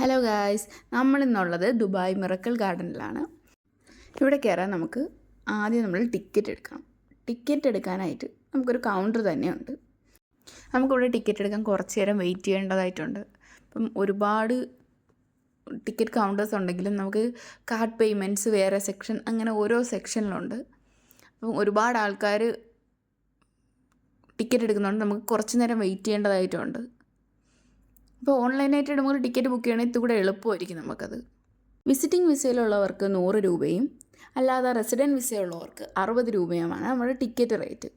Hello guys, നമ്മളിന്നുള്ളത് Dubai miracle ഗാർഡനിലാണ്. ഇവിടെ കയറാൻ നമുക്ക് ആദ്യം നമ്മൾ ടിക്കറ്റ് എടുക്കണം. ടിക്കറ്റ് എടുക്കാനായിട്ട് നമുക്കൊരു കൗണ്ടർ തന്നെയുണ്ട്. നമുക്കിവിടെ ടിക്കറ്റ് എടുക്കാൻ കുറച്ച് നേരം വെയിറ്റ് ചെയ്യേണ്ടതായിട്ടുണ്ട്. അപ്പം ഒരുപാട് ടിക്കറ്റ് കൗണ്ടേഴ്സ് ഉണ്ടെങ്കിലും നമുക്ക് കാർഡ് പേയ്മെൻറ്റ്സ് വേറെ സെക്ഷൻ, അങ്ങനെ ഓരോ സെക്ഷനിലുണ്ട്. അപ്പം ഒരുപാട് ആൾക്കാർ ടിക്കറ്റ് എടുക്കുന്നതുകൊണ്ട് നമുക്ക് കുറച്ച് നേരം വെയിറ്റ് ചെയ്യേണ്ടതായിട്ടുണ്ട്. ഇപ്പോൾ ഓൺലൈനായിട്ട് നമുക്ക് ടിക്കറ്റ് ബുക്ക് ചെയ്യണമെങ്കിൽ ഇതുകൂടെ എളുപ്പമായിരിക്കും നമുക്കത്. വിസിറ്റിംഗ് വിസയിലുള്ളവർക്ക് 100 രൂപയും അല്ലാതെ റെസിഡൻറ്റ് വിസയുള്ളവർക്ക് 60 രൂപയുമാണ് നമ്മുടെ ടിക്കറ്റ് റേറ്റ്.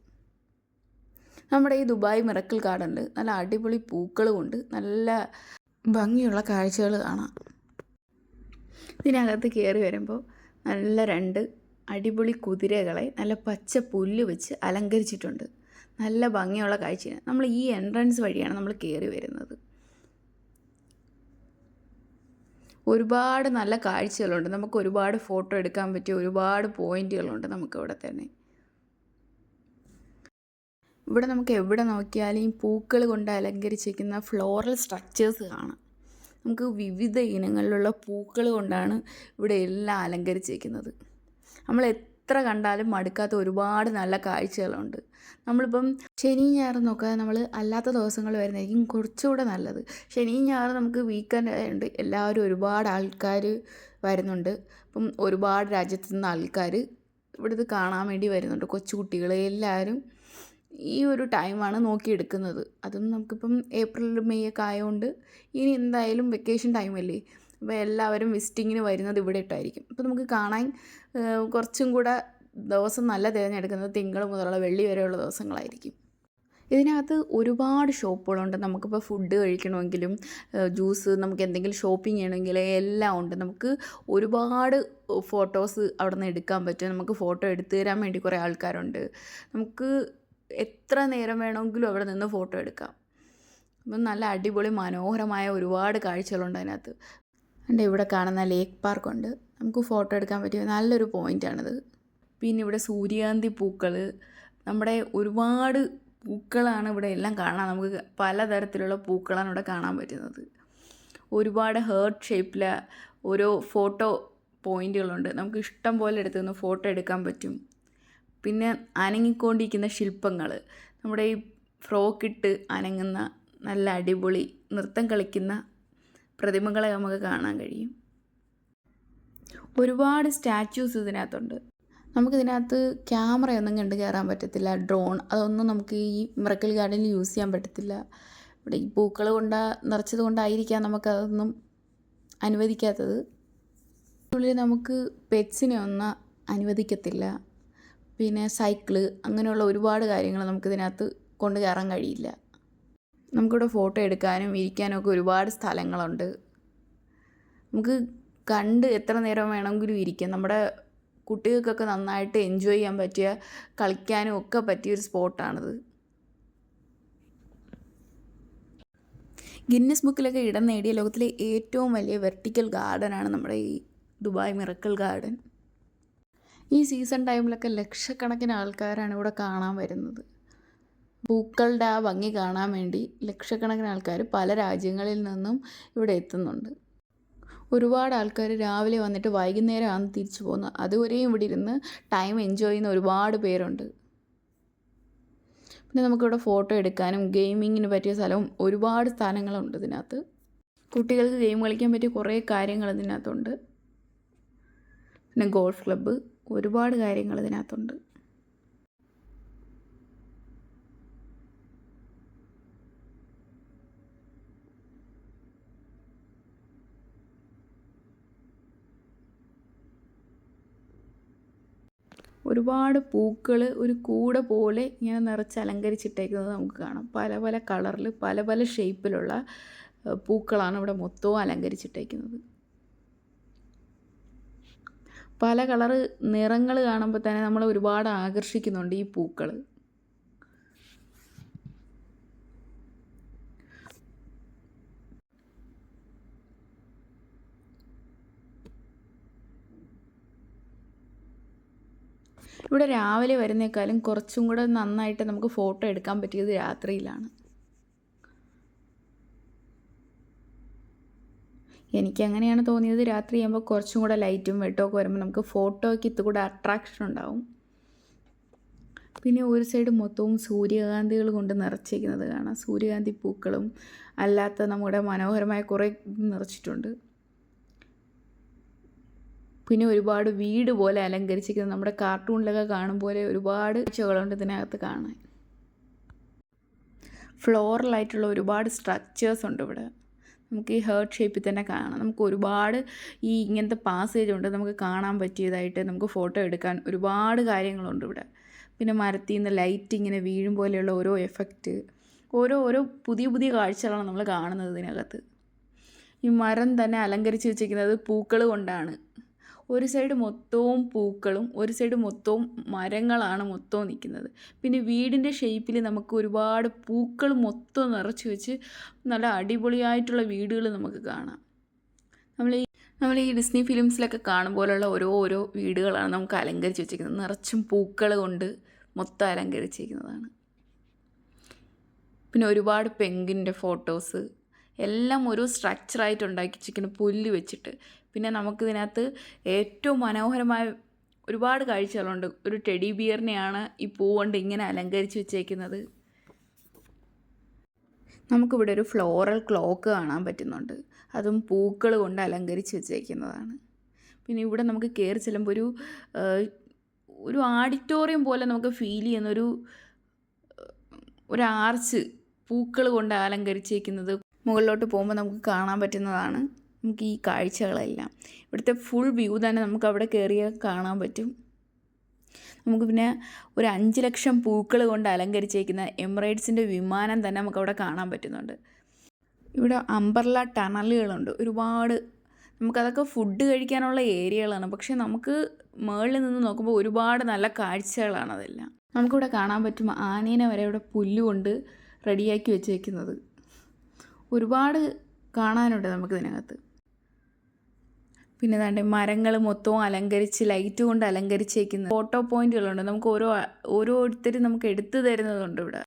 നമ്മുടെ ഈ ദുബായ് മിറക്കിൾ ഗാർഡനിൽ നല്ല അടിപൊളി പൂക്കളുമുണ്ട്, നല്ല ഭംഗിയുള്ള കാഴ്ചകൾ കാണാം. ഇതിനകത്ത് കയറി വരുമ്പോൾ നല്ല 2 അടിപൊളി കുതിരകളെ നല്ല പച്ച പുല്ല് വെച്ച് അലങ്കരിച്ചിട്ടുണ്ട്. നല്ല ഭംഗിയുള്ള കാഴ്ചയാണ്. നമ്മൾ ഈ എൻട്രൻസ് വഴിയാണ് നമ്മൾ കയറി വരുന്നത്. ഒരുപാട് നല്ല കാഴ്ചകളുണ്ട്. നമുക്ക് ഒരുപാട് ഫോട്ടോ എടുക്കാൻ പറ്റിയ ഒരുപാട് പോയിൻറ്റുകളുണ്ട് നമുക്കിവിടെ തന്നെ. ഇവിടെ നമുക്ക് എവിടെ നോക്കിയാലും ഈ പൂക്കൾ കൊണ്ട് അലങ്കരിച്ചിരിക്കുന്ന ഫ്ലോറൽ സ്ട്രക്ചേഴ്സ് കാണാം. നമുക്ക് വിവിധ ഇനങ്ങളിലുള്ള പൂക്കൾ കൊണ്ടാണ് ഇവിടെ എല്ലാം അലങ്കരിച്ചിരിക്കുന്നത്. നമ്മൾ എത്ര കണ്ടാലും മടുക്കാത്ത ഒരുപാട് നല്ല കാഴ്ചകളുണ്ട്. നമ്മളിപ്പം ശനിയും ഞായറും നോക്കാതെ നമ്മൾ അല്ലാത്ത ദിവസങ്ങൾ വരുന്നതായിരിക്കും കുറച്ചുകൂടെ നല്ലത്. ശനിയും ഞായറും നമുക്ക് വീക്കെൻഡ് ആയതുകൊണ്ട് എല്ലാവരും ഒരുപാട് ആൾക്കാർ വരുന്നുണ്ട്. അപ്പം ഒരുപാട് രാജ്യത്തു നിന്ന് ആൾക്കാർ ഇവിടുത്തെ കാണാൻ വേണ്ടി വരുന്നുണ്ട്. കൊച്ചുകുട്ടികൾ എല്ലാവരും ഈ ഒരു ടൈമാണ് നോക്കിയെടുക്കുന്നത്. അതും നമുക്കിപ്പം ഏപ്രിൽ മെയ് ഒക്കെ ആയതുകൊണ്ട് ഇനി എന്തായാലും വെക്കേഷൻ ടൈമല്ലേ, അപ്പോൾ എല്ലാവരും വിസിറ്റിങ്ങിന് വരുന്നത് ഇവിടെ ഇട്ടായിരിക്കും. അപ്പോൾ നമുക്ക് കാണാൻ കുറച്ചും കൂടെ ദിവസം നല്ല തിരഞ്ഞെടുക്കുന്നത് തിങ്കൾ മുതലുള്ള വെള്ളി വരെയുള്ള ദിവസങ്ങളായിരിക്കും. ഇതിനകത്ത് ഒരുപാട് ഷോപ്പുകളുണ്ട്. നമുക്കിപ്പോൾ ഫുഡ് കഴിക്കണമെങ്കിലും ജ്യൂസ്, നമുക്ക് എന്തെങ്കിലും ഷോപ്പിംഗ് ചെയ്യണമെങ്കിൽ എല്ലാം ഉണ്ട്. നമുക്ക് ഒരുപാട് ഫോട്ടോസ് അവിടെ നിന്ന് എടുക്കാൻ പറ്റും. നമുക്ക് ഫോട്ടോ എടുത്തു തരാൻ വേണ്ടി കുറേ ആൾക്കാരുണ്ട്. നമുക്ക് എത്ര നേരം വേണമെങ്കിലും അവിടെ നിന്ന് ഫോട്ടോ എടുക്കാം. അപ്പം നല്ല അടിപൊളി മനോഹരമായ ഒരുപാട് കാഴ്ചകളുണ്ട് അതിനകത്ത്. എൻ്റെ ഇവിടെ കാണുന്ന ലേക്ക് പാർക്കുണ്ട്. നമുക്ക് ഫോട്ടോ എടുക്കാൻ പറ്റിയ നല്ലൊരു പോയിൻ്റാണിത്. പിന്നെ ഇവിടെ സൂര്യകാന്തി പൂക്കൾ, നമ്മുടെ ഒരുപാട് പൂക്കളാണ് ഇവിടെ എല്ലാം കാണാൻ. നമുക്ക് പലതരത്തിലുള്ള പൂക്കളാണ് ഇവിടെ കാണാൻ പറ്റുന്നത്. ഒരുപാട് ഹേർട്ട് ഷേപ്പിൽ ഓരോ ഫോട്ടോ പോയിൻ്റുകളുണ്ട്. നമുക്ക് ഇഷ്ടം പോലെ എടുത്ത് നിന്ന് ഫോട്ടോ എടുക്കാൻ പറ്റും. പിന്നെ അനങ്ങിക്കൊണ്ടിരിക്കുന്ന ശില്പങ്ങൾ, നമ്മുടെ ഈ ഫ്രോക്കിട്ട് അനങ്ങുന്ന നല്ല അടിപൊളി നൃത്തം കളിക്കുന്ന പ്രതിമകളെ നമുക്ക് കാണാൻ കഴിയും. ഒരുപാട് സ്റ്റാച്യൂസ് ഇതിനകത്തുണ്ട്. നമുക്കിതിനകത്ത് ക്യാമറയൊന്നും കണ്ട് കയറാൻ പറ്റത്തില്ല. ഡ്രോൺ അതൊന്നും നമുക്ക് ഈ മിറക്കിൾ ഗാർഡനിൽ യൂസ് ചെയ്യാൻ പറ്റത്തില്ല. ഇവിടെ ഈ പൂക്കൾ കൊണ്ട് നിറച്ചത് കൊണ്ടായിരിക്കാം നമുക്കതൊന്നും അനുവദിക്കാത്തത്. ഉള്ളിൽ നമുക്ക് പെറ്റ്സിനെ ഒന്നും അനുവദിക്കത്തില്ല. പിന്നെ സൈക്കിള്, അങ്ങനെയുള്ള ഒരുപാട് കാര്യങ്ങൾ നമുക്കിതിനകത്ത് കൊണ്ട് കയറാൻ കഴിയില്ല. നമുക്കിവിടെ ഫോട്ടോ എടുക്കാനും ഇരിക്കാനും ഒക്കെ ഒരുപാട് സ്ഥലങ്ങളുണ്ട്. നമുക്ക് കണ്ട് എത്ര നേരം വേണമെങ്കിലും ഇരിക്കാം. നമ്മുടെ കുട്ടികൾക്കൊക്കെ നന്നായിട്ട് എൻജോയ് ചെയ്യാൻ പറ്റിയ, കളിക്കാനും ഒക്കെ പറ്റിയൊരു സ്പോട്ടാണിത്. ഗിന്നസ് ബുക്കിലൊക്കെ ഇടം നേടിയ ലോകത്തിലെ ഏറ്റവും വലിയ വെർട്ടിക്കൽ ഗാർഡനാണ് നമ്മുടെ ഈ ദുബായ് മിറക്കിൾ ഗാർഡൻ. ഈ സീസൺ ടൈമിലൊക്കെ ലക്ഷക്കണക്കിന് ആൾക്കാരാണ് ഇവിടെ കാണാൻ വരുന്നത്. പൂക്കളുടെ ആ ഭംഗി കാണാൻ വേണ്ടി ലക്ഷക്കണക്കിന് ആൾക്കാർ പല രാജ്യങ്ങളിൽ നിന്നും ഇവിടെ എത്തുന്നുണ്ട്. ഒരുപാട് ആൾക്കാർ രാവിലെ വന്നിട്ട് വൈകുന്നേരമാണ് തിരിച്ചു പോകുന്നത്. അതുവരെയും ഇവിടെ ഇരുന്ന് ടൈം എൻജോയ് ചെയ്യുന്ന ഒരുപാട് പേരുണ്ട്. പിന്നെ നമുക്കിവിടെ ഫോട്ടോ എടുക്കാനും ഗെയിമിങ്ങിന് പറ്റിയ സ്ഥലവും ഒരുപാട് സ്ഥാനങ്ങളുണ്ട് ഇതിനകത്ത്. കുട്ടികൾക്ക് ഗെയിം കളിക്കാൻ പറ്റിയ കുറേ കാര്യങ്ങൾ ഇതിനകത്തുണ്ട്. പിന്നെ ഗോൾഫ് ക്ലബ്ബ്, ഒരുപാട് കാര്യങ്ങൾ ഇതിനകത്തുണ്ട്. ഒരുപാട് പൂക്കൾ ഒരു കൂട പോലെ ഇങ്ങനെ നിറച്ച് അലങ്കരിച്ചിട്ടേക്കുന്നത് നമുക്ക് കാണാം. പല പല കളറിൽ പല പല ഷേപ്പിലുള്ള പൂക്കളാണ് ഇവിടെ മൊത്തവും അലങ്കരിച്ചിട്ടേക്കുന്നത്. പല കളറ് നിറങ്ങൾ കാണുമ്പോൾ തന്നെ നമ്മളെ ഒരുപാട് ആകർഷിക്കുന്നുണ്ട് ഈ പൂക്കൾ. ഇവിടെ രാവിലെ വരുന്നേക്കാളും കുറച്ചും കൂടെ നന്നായിട്ട് നമുക്ക് ഫോട്ടോ എടുക്കാൻ പറ്റിയത് രാത്രിയിലാണ്. എനിക്കങ്ങനെയാണ് തോന്നിയത്. രാത്രിയാകുമ്പോൾ കുറച്ചും കൂടെ ലൈറ്റും വെട്ടമൊക്കെ വരുമ്പോൾ നമുക്ക് ഫോട്ടോയ്ക്ക് ഇത്തുകൂടെ അട്രാക്ഷൻ ഉണ്ടാവും. പിന്നെ ഒരു സൈഡ് മൊത്തവും സൂര്യകാന്തികൾ കൊണ്ട് നിറച്ചിരിക്കുന്നത് കാണാം. സൂര്യകാന്തി പൂക്കളും അല്ലാത്ത നമ്മുടെ മനോഹരമായ കുറേ നിറച്ചിട്ടുണ്ട്. പിന്നെ ഒരുപാട് വീട് പോലെ അലങ്കരിച്ചിരിക്കുന്നത് നമ്മുടെ കാർട്ടൂണിലൊക്കെ കാണും പോലെ ഒരുപാട് കാഴ്ചകളുണ്ട് ഇതിനകത്ത് കാണാൻ. ഫ്ലോറലായിട്ടുള്ള ഒരുപാട് സ്ട്രക്ചേഴ്സ് ഉണ്ട് ഇവിടെ. നമുക്ക് ഈ ഹേർട്ട് ഷേപ്പിൽ തന്നെ കാണാം. നമുക്ക് ഒരുപാട് ഇങ്ങനത്തെ പാസേജ് ഉണ്ട് നമുക്ക് കാണാൻ പറ്റിയതായിട്ട്. നമുക്ക് ഫോട്ടോ എടുക്കാൻ ഒരുപാട് കാര്യങ്ങളുണ്ട് ഇവിടെ. പിന്നെ മരത്തിൽ നിന്ന് ലൈറ്റ് ഇങ്ങനെ വീഴും പോലെയുള്ള ഓരോ എഫക്റ്റ്, ഓരോ പുതിയ പുതിയ കാഴ്ചകളാണ് നമ്മൾ കാണുന്നത് ഇതിനകത്ത്. ഈ മരം തന്നെ അലങ്കരിച്ച് വെച്ചിരിക്കുന്നത് പൂക്കൾ കൊണ്ടാണ്. ഒരു സൈഡ് മൊത്തവും പൂക്കളും ഒരു സൈഡ് മൊത്തവും മരങ്ങളാണ് മൊത്തവും നിൽക്കുന്നത്. പിന്നെ വീടിൻ്റെ ഷേപ്പിൽ നമുക്ക് ഒരുപാട് പൂക്കൾ മൊത്തം നിറച്ച് വെച്ച് നല്ല അടിപൊളിയായിട്ടുള്ള വീടുകൾ നമുക്ക് കാണാം. നമ്മൾ ഈ ഡിസ്നി ഫിലിംസിലൊക്കെ കാണും പോലുള്ള ഓരോ വീടുകളാണ് നമുക്ക് അലങ്കരിച്ച് വെച്ചിരിക്കുന്നത്. നിറച്ചും പൂക്കൾ കൊണ്ട് മൊത്തം അലങ്കരിച്ചിരിക്കുന്നതാണ്. പിന്നെ ഒരുപാട് പെങ്കിൻ്റെ ഫോട്ടോസ് എല്ലാം ഒരു സ്ട്രക്ചറായിട്ട് ഉണ്ടാക്കി വെച്ചിരിക്കുന്ന പുല്ല് വെച്ചിട്ട്. പിന്നെ നമുക്കിതിനകത്ത് ഏറ്റവും മനോഹരമായ ഒരുപാട് കാഴ്ചകളുണ്ട്. ഒരു ടെഡി ബിയറിനെയാണ് ഈ പൂ കൊണ്ട് ഇങ്ങനെ അലങ്കരിച്ച് വെച്ചേക്കുന്നത്. നമുക്കിവിടെ ഒരു ഫ്ലോറൽ ക്ലോക്ക് കാണാൻ പറ്റുന്നുണ്ട്. അതും പൂക്കൾ കൊണ്ട് അലങ്കരിച്ച് വെച്ചേക്കുന്നതാണ്. പിന്നെ ഇവിടെ നമുക്ക് കയറി ചെല്ലുമ്പോൾ ഒരു ഓഡിറ്റോറിയം പോലെ നമുക്ക് ഫീൽ ചെയ്യുന്ന ഒരു ആർച്ച് പൂക്കൾ കൊണ്ട് അലങ്കരിച്ചേക്കുന്നത് മുകളിലോട്ട് പോകുമ്പോൾ നമുക്ക് കാണാൻ പറ്റുന്നതാണ്. നമുക്ക് ഈ കാഴ്ചകളെല്ലാം ഇവിടുത്തെ ഫുൾ വ്യൂ തന്നെ നമുക്ക് അവിടെ കയറിയാൽ കാണാൻ പറ്റും. നമുക്ക് പിന്നെ ഒരു 5 ലക്ഷം പൂക്കൾ കൊണ്ട് അലങ്കരിച്ചേക്കുന്ന എമിറേറ്റ്സിൻ്റെ വിമാനം തന്നെ നമുക്കവിടെ കാണാൻ പറ്റുന്നുണ്ട്. ഇവിടെ അംബ്രല്ല ടണലുകളുണ്ട് ഒരുപാട്. നമുക്കതൊക്കെ ഫുഡ് കഴിക്കാനുള്ള ഏരിയകളാണ്. പക്ഷേ നമുക്ക് മുകളിൽ നിന്ന് നോക്കുമ്പോൾ ഒരുപാട് നല്ല കാഴ്ചകളാണ് അതെല്ലാം. നമുക്കിവിടെ കാണാൻ പറ്റും ആനേനെ വരെ ഇവിടെ പുല്ലുകൊണ്ട് റെഡിയാക്കി വെച്ചേക്കുന്നത്. ഒരുപാട് കാണാനുണ്ട് നമുക്കിതിനകത്ത്. പിന്നെ ദാണ്ടെ മരങ്ങൾ മൊത്തവും അലങ്കരിച്ച് ലൈറ്റ് കൊണ്ട് അലങ്കരിച്ചേക്കുന്ന ഫോട്ടോ പോയിന്റുകളുണ്ട്. നമുക്ക് ഓരോരുത്തരും നമുക്ക് എടുത്തു തരുന്നതുണ്ട് ഇവിടെ.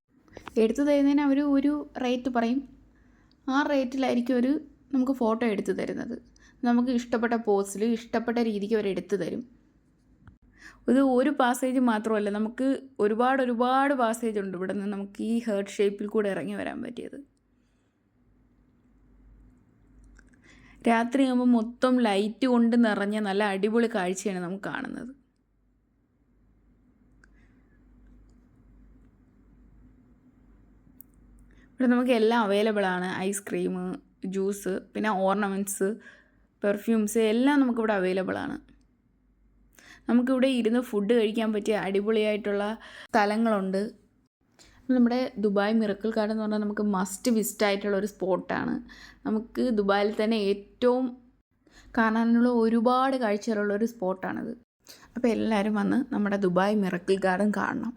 എടുത്തു തരുന്നതിന് അവർ ഒരു റേറ്റ് പറയും. ആ റേറ്റിലായിരിക്കും നമുക്ക് ഫോട്ടോ എടുത്തു തരുന്നത്. നമുക്ക് ഇഷ്ടപ്പെട്ട പോസിൽ ഇഷ്ടപ്പെട്ട രീതിക്ക് അവർ എടുത്തു തരും. ഇത് ഒരു പാസേജ് മാത്രമല്ല, നമുക്ക് ഒരുപാട് പാസേജ് ഉണ്ട് ഇവിടെ നിന്ന് നമുക്ക് ഈ ഹേർട്ട് ഷേപ്പിൽ കൂടെ ഇറങ്ങി വരാൻ പറ്റിയത്. രാത്രിയാകുമ്പോൾ മൊത്തം ലൈറ്റ് കൊണ്ട് നിറഞ്ഞ നല്ല അടിപൊളി കാഴ്ചയാണ് നമുക്ക് കാണുന്നത്. ഇവിടെ നമുക്ക് എല്ലാം അവൈലബിൾ ആണ്. ഐസ്ക്രീം, ജ്യൂസ്, പിന്നെ ഓർണമെൻറ്റ്സ്, പെർഫ്യൂംസ് എല്ലാം നമുക്കിവിടെ അവൈലബിൾ ആണ്. നമുക്കിവിടെ ഇരുന്ന് ഫുഡ് കഴിക്കാൻ പറ്റിയ അടിപൊളിയായിട്ടുള്ള സ്ഥലങ്ങളുണ്ട്. നമ്മുടെ ദുബായ് മിറക്കിൾ ഗാർഡൻ എന്ന് പറഞ്ഞാൽ നമുക്ക് മസ്റ്റ് വിസിറ്റ് ആയിട്ടുള്ള ഒരു സ്പോട്ടാണ്. നമുക്ക് ദുബായിൽ തന്നെ ഏറ്റവും കാണാനുള്ള ഒരുപാട് കാഴ്ചകളുള്ള ഒരു സ്പോട്ടാണിത്. അപ്പോൾ എല്ലാവരും വന്ന് നമ്മുടെ ദുബായ് മിറക്കിൾ ഗാർഡൻ കാണണം.